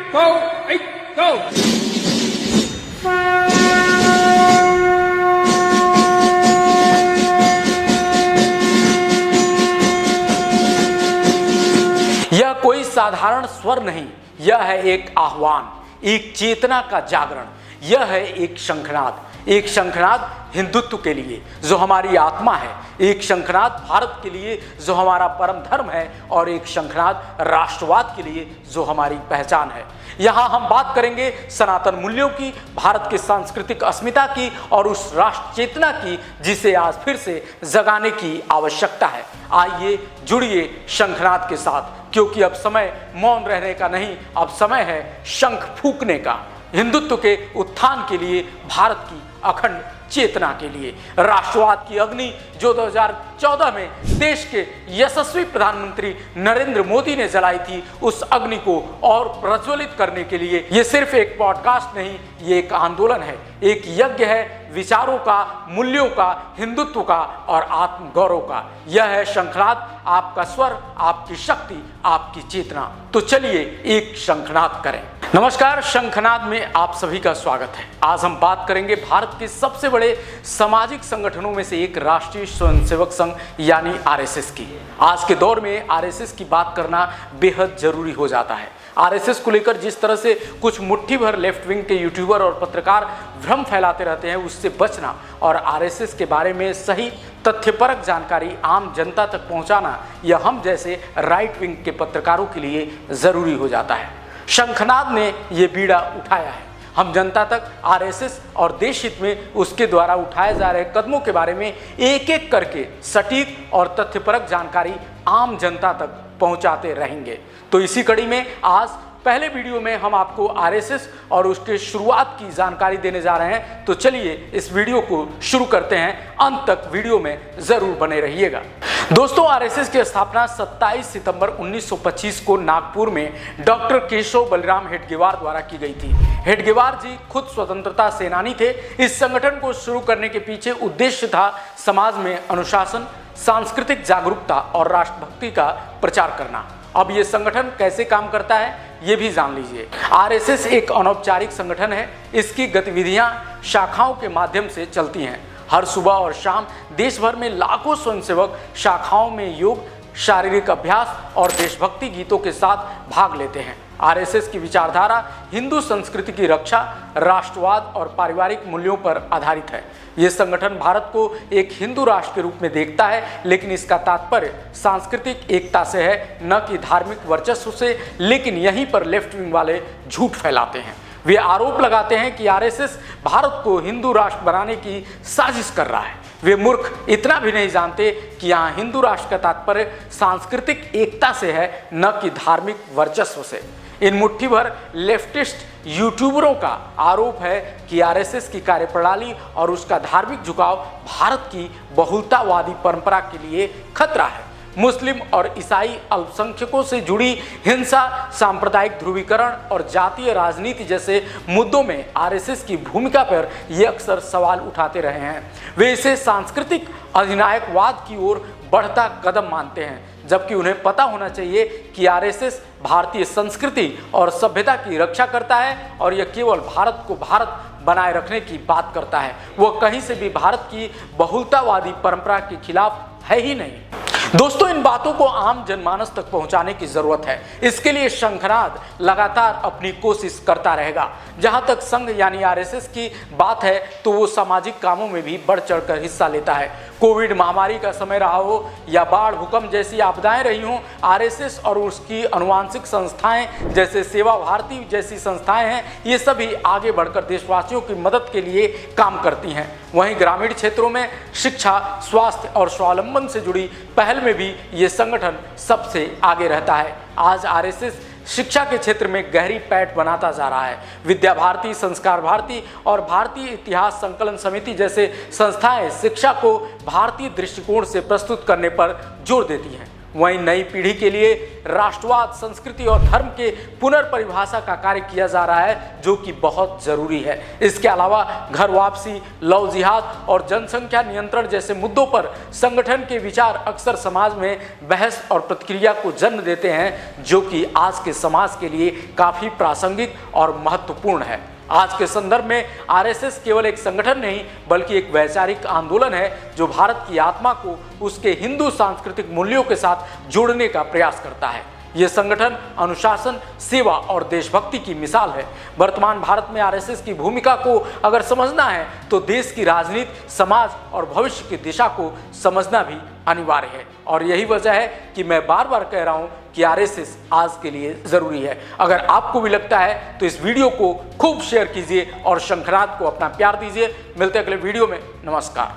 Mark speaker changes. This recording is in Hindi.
Speaker 1: go, go.
Speaker 2: यह कोई साधारण स्वर नहीं, यह है एक आह्वान, एक चेतना का जागरण। यह है एक शंखनाद हिंदुत्व के लिए जो हमारी आत्मा है, एक शंखनाद भारत के लिए जो हमारा परम धर्म है, और एक शंखनाद राष्ट्रवाद के लिए जो हमारी पहचान है। यहाँ हम बात करेंगे सनातन मूल्यों की, भारत की सांस्कृतिक अस्मिता की और उस राष्ट्र चेतना की जिसे आज फिर से जगाने की आवश्यकता है। आइए जुड़िए शंखनाद के साथ, क्योंकि अब समय मौन रहने का नहीं, अब समय है शंख फूंकने का, हिंदुत्व के उत्थान के लिए, भारत की अखंड चेतना के लिए। राष्ट्रवाद की अग्नि जो 2014 में देश के यशस्वी प्रधानमंत्री नरेंद्र मोदी ने जलाई थी, उस अग्नि को और प्रज्वलित करने के लिए ये सिर्फ एक पॉडकास्ट नहीं, ये एक आंदोलन है, एक यज्ञ है विचारों का, मूल्यों का, हिंदुत्व का और आत्मगौरव का। यह है शंखनाद, आपका स्वर, आपकी शक्ति, आपकी चेतना। तो चलिए एक शंखनाद करें। नमस्कार, शंखनाद में आप सभी का स्वागत है। आज हम बात करेंगे भारत के सबसे बड़े सामाजिक संगठनों में से एक राष्ट्रीय स्वयंसेवक संघ यानी आरएसएस की। आज के दौर में आरएसएस की बात करना बेहद जरूरी हो जाता है। आरएसएस को लेकर जिस तरह से कुछ मुट्ठी भर लेफ्ट विंग के यूट्यूबर और पत्रकार भ्रम फैलाते रहते हैं, उससे बचना और आरएसएस के बारे में सही तथ्यपरक जानकारी आम जनता तक पहुंचाना, यह हम जैसे राइट विंग के पत्रकारों के लिए जरूरी हो जाता है। शंखनाद ने ये बीड़ा उठाया है। हम जनता तक आरएसएस और देश हित में उसके द्वारा उठाए जा रहे कदमों के बारे में एक एक करके सटीक और तथ्यपरक जानकारी आम जनता तक पहुंचाते रहेंगे। तो इसी कड़ी में आज पहले वीडियो में हम आपको आरएसएस और उसके शुरुआत की जानकारी देने जा रहे हैं। तो चलिए इस वीडियो को शुरू करते हैं, अंत तक वीडियो में जरूर बने रहिएगा। दोस्तों, आरएसएस की स्थापना 27 सितंबर 1925 को नागपुर में डॉक्टर केशव बलराम हेडगेवार द्वारा की गई थी। हेडगेवार जी खुद स्वतंत्रता सेनानी थे। इस संगठन को शुरू करने के पीछे उद्देश्य था समाज में अनुशासन, सांस्कृतिक जागरूकता और राष्ट्रभक्ति का प्रचार करना। अब ये संगठन कैसे काम करता है ये भी जान लीजिए। आरएसएस एक अनौपचारिक संगठन है। इसकी गतिविधियां शाखाओं के माध्यम से चलती हैं। हर सुबह और शाम देश भर में लाखों स्वयंसेवक शाखाओं में योग, शारीरिक अभ्यास और देशभक्ति गीतों के साथ भाग लेते हैं। आरएसएस की विचारधारा हिंदू संस्कृति की रक्षा, राष्ट्रवाद और पारिवारिक मूल्यों पर आधारित है। ये संगठन भारत को एक हिंदू राष्ट्र के रूप में देखता है, लेकिन इसका तात्पर्य सांस्कृतिक एकता से है, न कि धार्मिक वर्चस्व से। लेकिन यहीं पर लेफ्ट विंग वाले झूठ फैलाते हैं। वे आरोप लगाते हैं कि आरएसएस भारत को हिंदू राष्ट्र बनाने की साजिश कर रहा है। वे मूर्ख इतना भी नहीं जानते कि यहाँ हिंदू राष्ट्र का तात्पर्य सांस्कृतिक एकता से है, न कि धार्मिक वर्चस्व से। इन मुट्ठी भर लेफ्टिस्ट यूट्यूबरों का आरोप है कि आरएसएस की कार्यप्रणाली और उसका धार्मिक झुकाव भारत की बहुलतावादी परंपरा के लिए खतरा है। मुस्लिम और ईसाई अल्पसंख्यकों से जुड़ी हिंसा, सांप्रदायिक ध्रुवीकरण और जातीय राजनीति जैसे मुद्दों में आरएसएस की भूमिका पर ये अक्सर सवाल उठाते रहे हैं। वे इसे सांस्कृतिक अधिनायकवाद की ओर बढ़ता कदम मानते हैं, जबकि उन्हें पता होना चाहिए कि आरएसएस भारतीय संस्कृति और सभ्यता की रक्षा करता है और यह केवल भारत को भारत बनाए रखने की बात करता है। वह कहीं से भी भारत की बहुलतावादी परंपरा के खिलाफ है ही नहीं। दोस्तों, इन बातों को आम जनमानस तक पहुंचाने की जरूरत है। इसके लिए शंखनाद लगातार अपनी कोशिश करता रहेगा। जहां तक संघ यानी आरएसएस की बात है, तो वो सामाजिक कामों में भी बढ़ चढ़कर हिस्सा लेता है। कोविड महामारी का समय रहा हो या बाढ़, भूकंप जैसी आपदाएं रही हों, आरएसएस और उसकी अनुवांशिक संस्थाएं जैसे सेवा भारती जैसी संस्थाएं हैं, ये सभी आगे बढ़कर देशवासियों की मदद के लिए काम करती हैं। वहीं ग्रामीण क्षेत्रों में शिक्षा, स्वास्थ्य और स्वावलंबन से जुड़ी पहल में भी ये संगठन सबसे आगे रहता है। आज आरएसएस शिक्षा के क्षेत्र में गहरी पैठ बनाता जा रहा है। विद्या भारती, संस्कार भारती और भारतीय इतिहास संकलन समिति जैसे संस्थाएं शिक्षा को भारतीय दृष्टिकोण से प्रस्तुत करने पर जोर देती हैं। वहीं नई पीढ़ी के लिए राष्ट्रवाद, संस्कृति और धर्म के पुनर्परिभाषा का कार्य किया जा रहा है, जो कि बहुत जरूरी है। इसके अलावा घर वापसी, लव जिहाद और जनसंख्या नियंत्रण जैसे मुद्दों पर संगठन के विचार अक्सर समाज में बहस और प्रतिक्रिया को जन्म देते हैं, जो कि आज के समाज के लिए काफी प्रासंगिक और महत्वपूर्ण है। आज के संदर्भ में आरएसएस केवल एक संगठन नहीं बल्कि एक वैचारिक आंदोलन है, जो भारत की आत्मा को उसके हिंदू सांस्कृतिक मूल्यों के साथ जोड़ने का प्रयास करता है। ये संगठन अनुशासन, सेवा और देशभक्ति की मिसाल है। वर्तमान भारत में आरएसएस की भूमिका को अगर समझना है तो देश की राजनीति, समाज और भविष्य की दिशा को समझना भी अनिवार्य है। और यही वजह है कि मैं बार बार कह रहा हूं कि आरएसएस आज के लिए जरूरी है। अगर आपको भी लगता है तो इस वीडियो को खूब शेयर कीजिए और शंखनाद को अपना प्यार दीजिए। मिलते हैं अगले वीडियो में। नमस्कार।